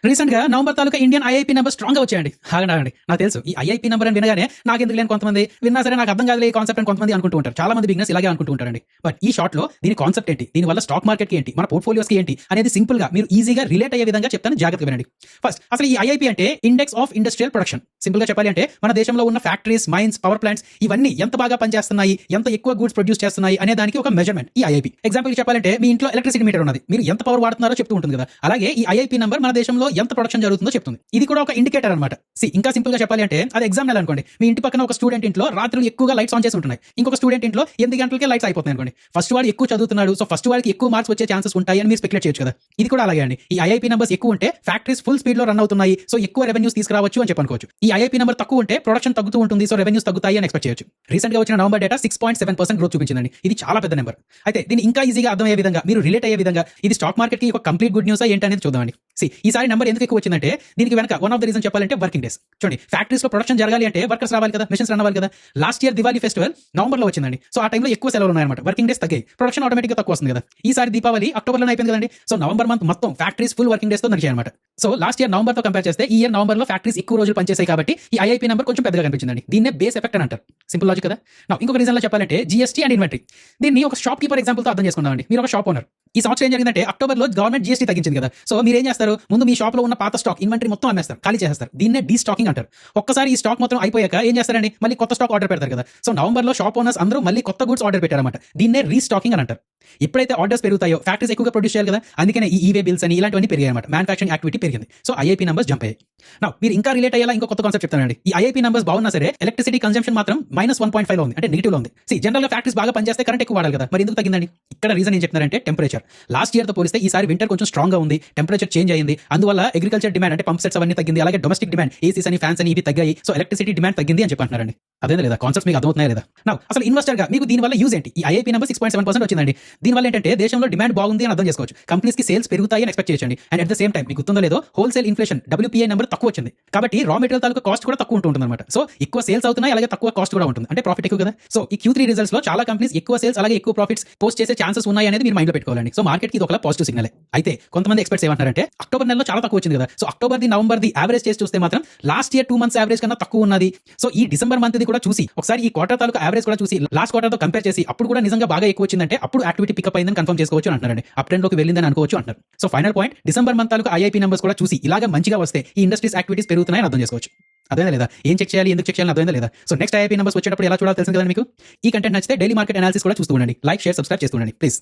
Recent గా November తాలూకా Indian IIP number strong గా వచ్చాయండి. ఆగండి నాకు తెలుసు ఈ ఐఐపీ నెంబర్ అని వినగానే నాకు ఎందుకు లేని కొంతమంది విన్నా సరే నాకు అర్థం కాదు ఈ కాన్సెప్ట్ అని కొంతమంది అనుకుంటూ ఉంటారు. చాలా మంది బిజినెస్ ఇలాగే అనుకుంటూ ఉంటారండి. బట్ ఈ షార్ట్ లో దీని కాన్సెప్ట్ ఏంటి, దీని వల్ల స్టాక్ మార్కెట్ కి ఏంటి, మన పోర్ట్ఫోలియోస్ కి ఏంటి అనేది సింపుల్ గా మీరు ఈజీగా రిలేట్ అయ్యే విధంగా చెప్తాను, జాగ్రత్తగా వినండి. ఫస్ట్ అసలు ఈ ఐఐపీ అంటే index of industrial production. Simple గా చెప్పాలి అంటే మన దేశంలో ఉన్న ఫ్యాక్టరీస్, మైన్స్, పవర్ ప్లాంట్స్ ఇవన్నీ ఎంత బాగా పనిచేస్తున్నాయి, ఎంత ఎక్కువ గూడ్స్ ప్రొడ్యూస్ చేస్తున్నాయి అనే దానికి ఒక మెజర్మెంట్ ఈ ఐఐపీ. ఎగ్జాంపుల్ చెప్పాలంటే మీ ఇంట్లో ఎలక్ట్రిసిటీ మీటర్ ఉన్నది, మీరు ఎంత పవర్ వాడుతున్నారో చెప్తూ ఉంటుంది కదా. అలాగే ఈ ఐఐపీ నెంబర్ మన దేశంలో ఎంత ప్రొడక్షన్ జరుగుతుందో చెప్తుంది. ఇది కూడా ఒక ఇండికేటర్ అనమాట. ఇంకా సింపుల్ గా చెప్పాలి అంటే అది ఎగ్జామ్ నెల అనుకోండి, మీ ఇంటి పక్కన ఒక స్టూడెంట్ ఇంట్లో రాత్రులు ఎక్కువగా లైట్స్ ఆన్ చేసి ఉంటున్నాయి, ఇంకొక స్టూడెంట్ ఇంట్లో 8 గంటలకే లైట్స్ అయిపోతున్నాయి అనుకోండి. ఫస్ట్ వాడు ఎక్కువ చదువుతున్నాడు, సో ఫస్ట్ వాడికి ఎక్కువ మార్క్స్ వచ్చే ఛాన్సెస్ ఉంటాయి అని మీరు స్పెక్యులేట్ చేయొచ్చు కదా. ఇది కూడా అలాగే అండి. ఈ ఐఐపీ నెంబర్స్ ఎక్కువ ఉంటే ఫ్యాక్టరీస్ ఫుల్ స్పీడ్ లో రన్ అవుతున్నాయి, సో ఎక్కువ రెవెన్యూస్ తీసుకురావచ్చు అని చెప్పనుకోవచ్చు. ఈ ఐఐపీ నెంబర్ తక్కువ ఉంటే ప్రొడక్షన్ తగ్గుతూ ఉంటుంది, సో రెవెన్యూస్ తగ్గుతాయి అని ఎక్స్పెక్ట్ చేయొచ్చు. రీసెంట్ గా వచ్చిన నవంబర్ డేటా 6.7% గ్రోత్ చూపించిందండి. ఇది చాలా పెద్ద నెంబర్. అయితే దీన్ని ఇంకా ఈజీగా అర్థమయ్యే విధంగా, మీరు రిలేట్ అయ్యే విధంగా ఇది స్టాక్ మార్కెట్ కి ఒక కంప్లీట్ గుడ్ న్యూస్ ఏంటి అనేది చూద్దామండి. ఈసారి నెంబర్ ఎందుకు ఎక్కువ వచ్చిందంటే దీనికి వెనక వన్ ఆఫ్ ద రీజన్ చెప్పాలంటే వర్కింగ్ డేస్. చూడండి, ఫ్యాక్టరీస్ లో ప్రొడక్షన్ జరగాలి అంటే వర్కర్స్ రావాలి కదా, మెషిన్స్ రన్ అవ్వాలి కదా. Last year Diwali festival November లో వచ్చిందండి, సో ఆ టైంలో ఎక్కువ సెలవులు ఉన్నాయన్నమాట. వర్కింగ్ డేస్ తగ్గాయి, ప్రొడక్షన్ ఆటోమేటిక్ గా తక్కువ వస్తుంది కదా. ఈసారి దీపావళి అక్టోబర్ లో అయిపోయింది కదండి, సో నవంబర్ మంత్ మొత్తం ఫ్యాక్టరీస్ ఫుల్ వర్కింగ్ డేస్ తో నడిచాయి అనమాట. సో లాస్ట్ ఇయర్ నవంబర్ తో కంపేర్ చేస్తే ఈ ఇయర్ నవంబర్ లో ఫ్యాక్టరీస్ ఎక్కువ రోజులు పనిచేసాయి కాబట్టి ఈ ఐఐపీ నెంబర్ కొంచెం పెద్దగా కనిపించిందండి. దీన్నే బేస్ ఎఫెక్ట్ అని అంటారు. సింపుల్ లాజిక్ కదా. ఇంకొక రీజన్ లో చెప్పాలంటే జీఎస్టీ అండ్ ఇన్వెంటరీ. దీన్ని ఒక షాప్ కీపర్ ఎగ్జాంపుల్ తో అర్థం చేసుకుందామండి. మీరు ఒక షాప్ ఓనర్. ఈ సంవత్సరం ఏం జరిగిందంటే అక్టోబర్ లో గవర్నమెంట్ జీఎస్టీ తగ్గించింది కదా. సో మీరు ఏం చేస్తారు, ముందు మీ షాప్ లో ఉన్న పాత స్టాక్ ఇన్వెంటరీ మొత్తం అమ్మేస్తారు, ఖాళీ చేస్తారు. దీన్నే డీ స్టాకింగ్ అంటారు. ఒక్కసారి ఈ స్టాక్ మొత్తం అయిపోయాక ఏం చేస్తారండి, మళ్ళీ కొత్త స్టాక్ ఆర్డర్ పెడతారు కదా. సో నవంబర్ లో షాప్ ఓనర్స్ అందరూ మళ్ళీ కొత్త గూడ్స్ ఆర్డర్ పెట్టారన్నమాట. దీన్నే రీస్టాకింగ్ అని అంటారు. ఎప్పుడైతే ఆర్డర్స్ పెరుగుతాయో ఫ్యాక్టరీస్ ఎక్కువగా ప్రొడ్యూస్ చేయాలి కదా, అందుకనే ఈ ఈవే బిల్స్ అని ఇలాంటివన్నీ పెరిగాయి అనమాట. మ్యానుఫ్యాక్చరింగ్ యాక్టివిటీ పెరిగింది, సో ఐఐపీ నంబర్స్ జంప్ అయ్యాయి. మీరు ఇంకా రిలేట్ అయ్యేలా ఇంకో కొత్త కాన్సెప్ట్ చెప్తానండి. ఈ ఐఐపీ నంబర్స్ బాగున్నా సరే ఎలక్ట్రిసిటీ కన్సంప్షన్ మాత్రం -1.5 లో ఉంది, అంటే నెగిటివ్ లో ఉంది. జనరల్ గా ఫ్యాక్టరీస్ బాగా పనిచేస్తే కరెంట్ ఎక్కువ వాడాలి కదా, మరి ఎందుకు తగ్గిందండి? ఇక్కడ రీజన్ ఏం చెప్తున్నారంటే టెంపరేచర్. లాస్ట్ ఇయర్ తో పోలిస్తే ఈసారి వింటర్ కొంచెం స్ట్రాంగ్ గా ఉంది, టెంపరేచర్ చేంజ్ అయ్యింది, అందువల్ల అగ్రికల్చర్ డిమాండ్ అంటే పంప్ సెట్స్ అవన్నీ తగ్గింది, అలాగే డొమెస్టిక్ డిమాండ్ ఏసీస్ అని ఫ్యాన్స్ అని ఇవి తగ్గాయి, సో ఎలక్ట్రిసిటీ డిమాండ్ తగ్గింది అని చెప్పంటున్నారండి. అదే లేదా కాన్సెప్ట్ మీకు అర్థమవుతున్నాయా లేదా? అసలు ఇన్వెస్టర్ గా మీకు దీని వల్ల యూజ్ ఏంటి? ఈ ఐఐపీ నెంబర్ 6.7% వచ్చిందండి. దీనివల్ల ఏంటంటే దేశంలో డిమాండ్ బాగుంది అని అర్థం చేసుకోవచ్చు, కంపెనీస్ కి సేల్స్ పెరుగుతాయి అని ఎక్స్పెక్ట్ చేయొచ్చండి. And at the same time మీకు గుర్తుందో లేదో హోల్సేల్ ఇన్ఫ్లేషన్ WPI నెంబర్ తక్కువ వచ్చింది, కాబట్టి రా మెటీరియల్ తాలూకా కాస్ట్ కూడా తక్కువ ఉంటుంది అనమాట. సో ఎక్కువ సేల్స్ అవుతున్నాయి, అలాగే తక్కువ కాస్ట్ కూడా ఉంటుంది, అంటే ప్రాఫిట్ ఎక్కువ కదా. సో ఈ Q3 రిజల్ట్స్ లో చాలా కంపెనీస్ ఎక్కువ సేల్స్ అలాగే ఎక్కువ ప్రాఫిట్స్ పోస్ట్ చేసే ఛాన్సెస్ ఉన్నాయి అనేది మీరు మైండ్ లో పెట్టుకోవాలండి. సో మార్కెట్ కి ఇది ఒక పాజిటివ్ సిగ్నల్. అయితే కొంతమంది ఎక్స్పర్ట్స్ ఏమంటారంటే అక్టోబర్ నెలలో చాలా తక్కువ వచ్చింది కదా, so October the November the average చేసి చూస్తే మాత్రం లాస్ట్ ఇయర్ 2 months యావరేజ్ కన్నా తక్కువ ఉన్నది. సో ఈ డిసెంబర్ మంత్ ది కూడా చూసి ఒకసారి ఈ క్వార్టర్ తాలూకా యావరేజ్ కూడా చూసి లాస్ట్ క్వార్టర్ తో కంపేర్ చేసి అప్పుడు కూడా నిజంగా బాగా ఎక్కువ వచ్చిందంటే అప్పుడు యాక్టివిటీ పికప్ అయిందని కన్ఫర్మ్ చేసుకోవచ్చు అంటున్నారండి. అప్ ట్రెండ్ లోకి వెళ్ళిందని అనుకోవచ్చు అంటారు. So final point, December month తాలూకా ఐఐపీ నెంబర్స్ కూడా చూసి ఇలాగా మంచిగా వస్తే ఈ ఇండస్ట్రీస్ యాక్టివిటీస్ పెరుగుతున్నాయని అర్థం చేసుకోవచ్చు. అదేనా లేదా? ఏం చెక్ చేయాలి, ఎందుకు చెక్ చేయాలి అర్థమైందా లేదా? సో నెక్స్ట్ ఐఐపీ నెంబర్స్ వచ్చేటప్పుడు ఎలా చూడాలో తెలుసు కదా మీకు. ఈ కంటెంట్ నచ్చితే డైలీ మార్కెట్ అనాలిసిస్ కూడా చూస్తూ ఉండండి. లైక్, షేర్, సబ్స్క్రైబ్ చేస్తూ ఉండండి ప్లీజ్.